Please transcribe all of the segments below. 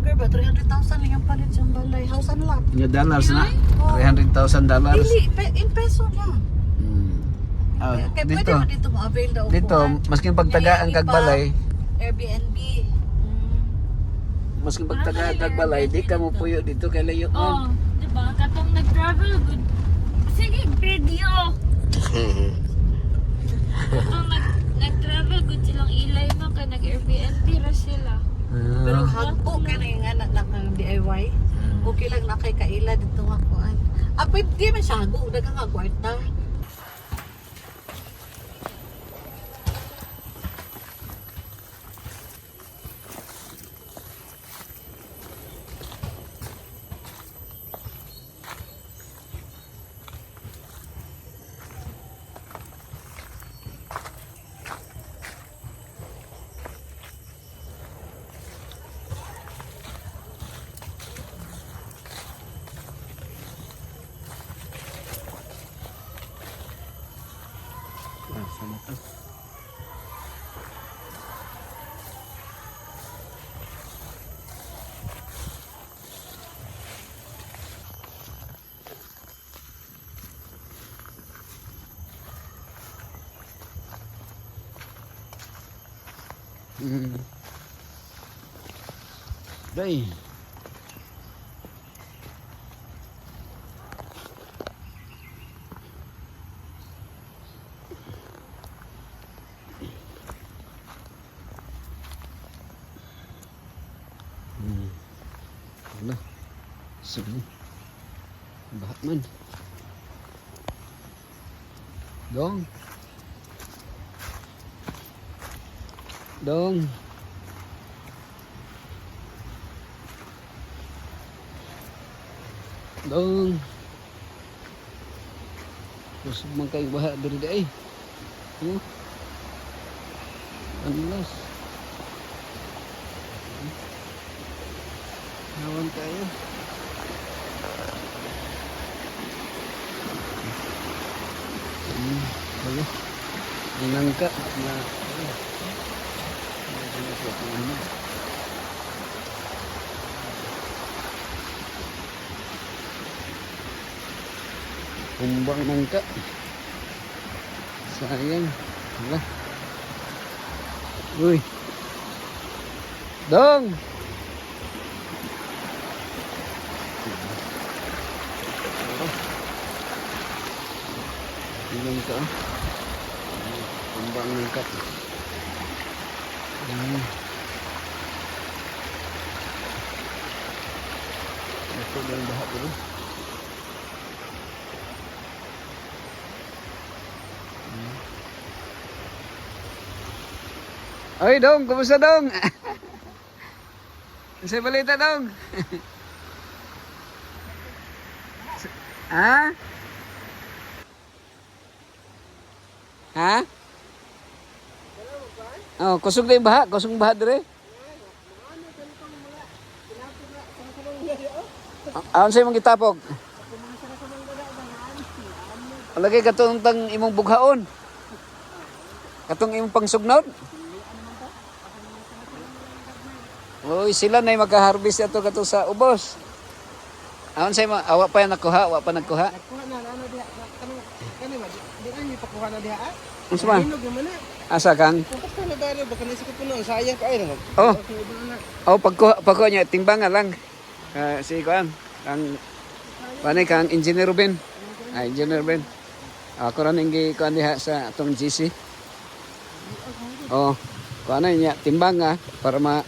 vlogger ba? 300,000 lang yung palit siyang balay. House and lot. Yung dollars na. Oh. $300,000. Dili, in peso na. Ah, Kaya pwede dito, mo dito ma-avail daw dito, masking pagtagaan kag balay, Airbnb. masking pagtagaan kag balay, di ka mo puyo dito kay layo Oh, man. diba? Katong nag-travel good. Sige, video. Katong nag-travel good silang ilay no kay nag-Airbnb ra sila. Pero hagpo ka na yung anak na kang DIY. Okay lang na kay kaila dito nga kuan. Pwede man siya hago. Dagang nga kwarta. Sama to. Day. Wala. Sige. Bahat man. Dong. Dong. Dong. Kusog man kayo baha diri day. Anlas. Nawan kayo. Ayo. Inangka na. Kumbang nangka. Sayang. Wala. Uy. Dong. Ilang ka? Kumbang nangka. Ito lang bahat dulu. Oy Dong, kumusta Dong? Sa balita Dong? Ha? Ha? Oh, kusog na yung baha, kusog baha dire. Aon sa imong gitapog? Lagi katong tang imong bughaon. Katong imong pangsugnod. Oy, sila na magka-harvest ato kato sa ubos. Aon sa imong awa pa nakuha, wa pa nagkuha. Nakuha na ano diha kani ba di ani pakuha na diha. Unsa man? Hinog man na. Asa kang? Tapos na dari ba kanisi ko puno sayang ka ay nang. Oh. Oh, pagkuha niya timbangan lang. Si kuan ang panay kang Engineer Ruben. Engineer Ruben. Ako ran ingi kuan diha sa atong GC. Oh, kuan niya timbang para ma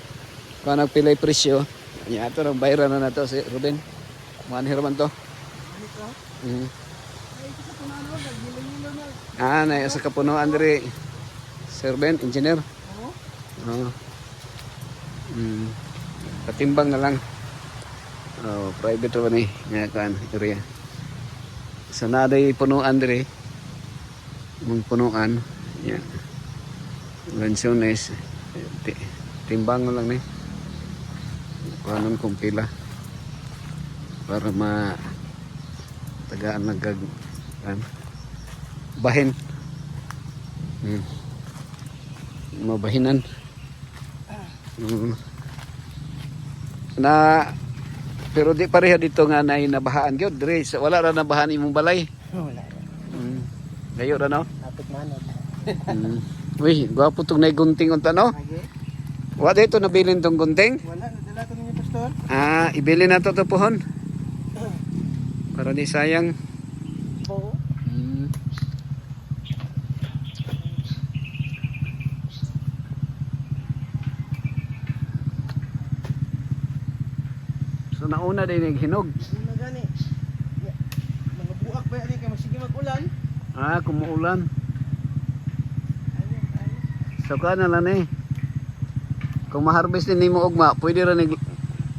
kuan nagpilay presyo. Nya ato rang bayran na nato si Ruben. Manhir man to. Na sa kapunuan diri. Sir Ben, engineer. Oo. Patimbang na lang. Oh, private ra ni nga kan area. Sa naday punuan diri. Mong punuan, ya. Lansones. Timbang na lang ni. Kuhanon kung pila. Para ma tagaan lang kag bahin. Mabahinan. Na pero di pareha dito nga na nabahaan gyud dire wala ra nabahaan imong balay. Wala. Gayo ra no. Tapos manod. Uy, gwapo tong naigunting unta no. Lagi. Wa dito nabilin tong gunting. Wala, nadala to ninyo pastor. Ah, ibili na to pohon. Para di sayang. Oo. So nauna din yung hinog. Ano gani? Mga buak ba yan kay magsige mag-ulan? Ah, kumuulan. Ayun, ayun. So ka na lang eh. Kung ma-harvest din nimo ugma, pwede ra nig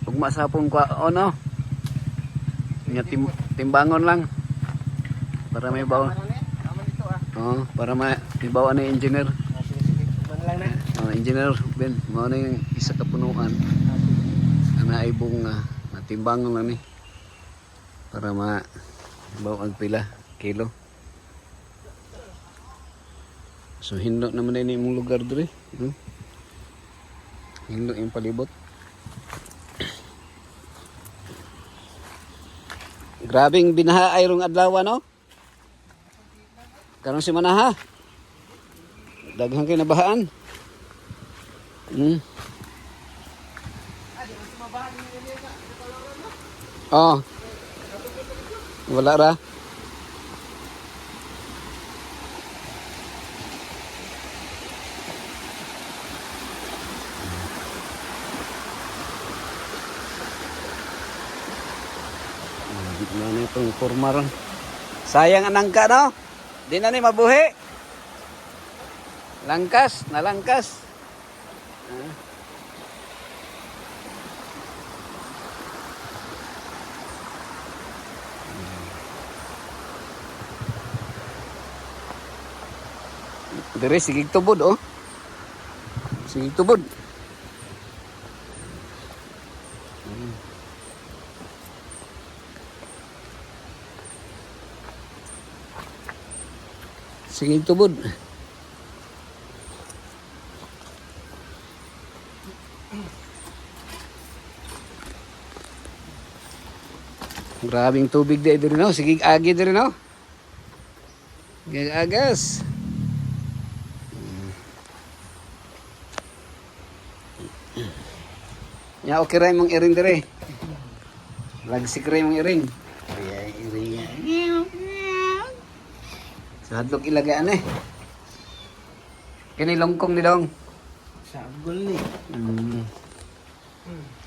ugma sa hapon ko ano. Nya timbangon lang. Para may bawa. Marami, tama dito ah. Oh, para may ibawa ni engineer. Ah, sige, sige. Man lang na. Oh, engineer Ben, mo na yung isa ka punuan. Ah, sige. Ana ibong timbangon lang ni. Para ma bawa ang pila kilo. So hindo naman din imong lugar diri. Hindo yung palibot. Grabing binaha ay rong adlaw no? Karong si manaha. Daghang kay nabahaan. Oh. Wala ra. Ano itong kurma ron. Sayang ang nangka no? Di na ni mabuhi. Langkas, nalangkas. Dere sigig tubod oh. Sigig tubod. Sigig tubod. Grabing tubig di diri no, sigig agi diri no. Sigig agas. Ya okay ra imong iring diri. Lagsik ra imong iring. Ay iring. Sa hadlok ilagaan eh. Kini longkong ni dong. Sagol ni.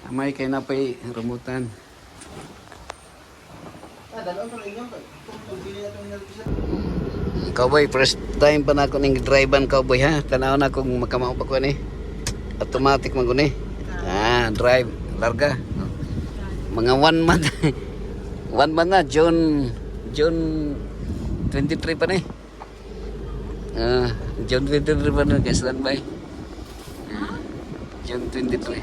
Amay kay napay ramutan. Ah, dalawang pa rin yun. Kung bili na itong nalpisa. Cowboy, first time pa na ako ning drivean cowboy ha. Tanaw na kung makamao pa ko ni. Automatic man ko ni. Ah, drive larga. Mga 1 month. 1 month na June 23 pa ni. June 23 pa na guys standby. June 23.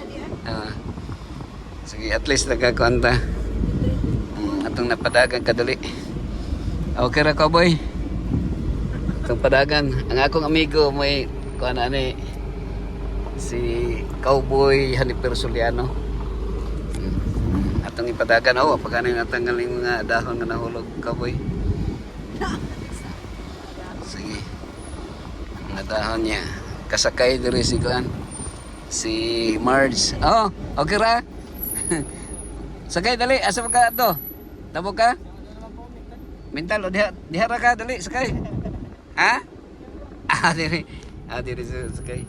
Sige, at least nagkakuanta. Atong napadagan kadali. Okay ra cowboy. Atong padagan. Ang akong amigo may kuan ani si Cowboy Haniper Soliano. Atong ipadagan oh, pagkano yung natanggaling mga dahon nga nahulog cowboy. Sige. Mga dahon niya. Kasakay diri si kuan. Si Marge. Oh, okay ra. Sakay dali, asa ka to? Tabo ka? Mental o diha ra ka dali sakay. Ha? Diri. Diri sakay.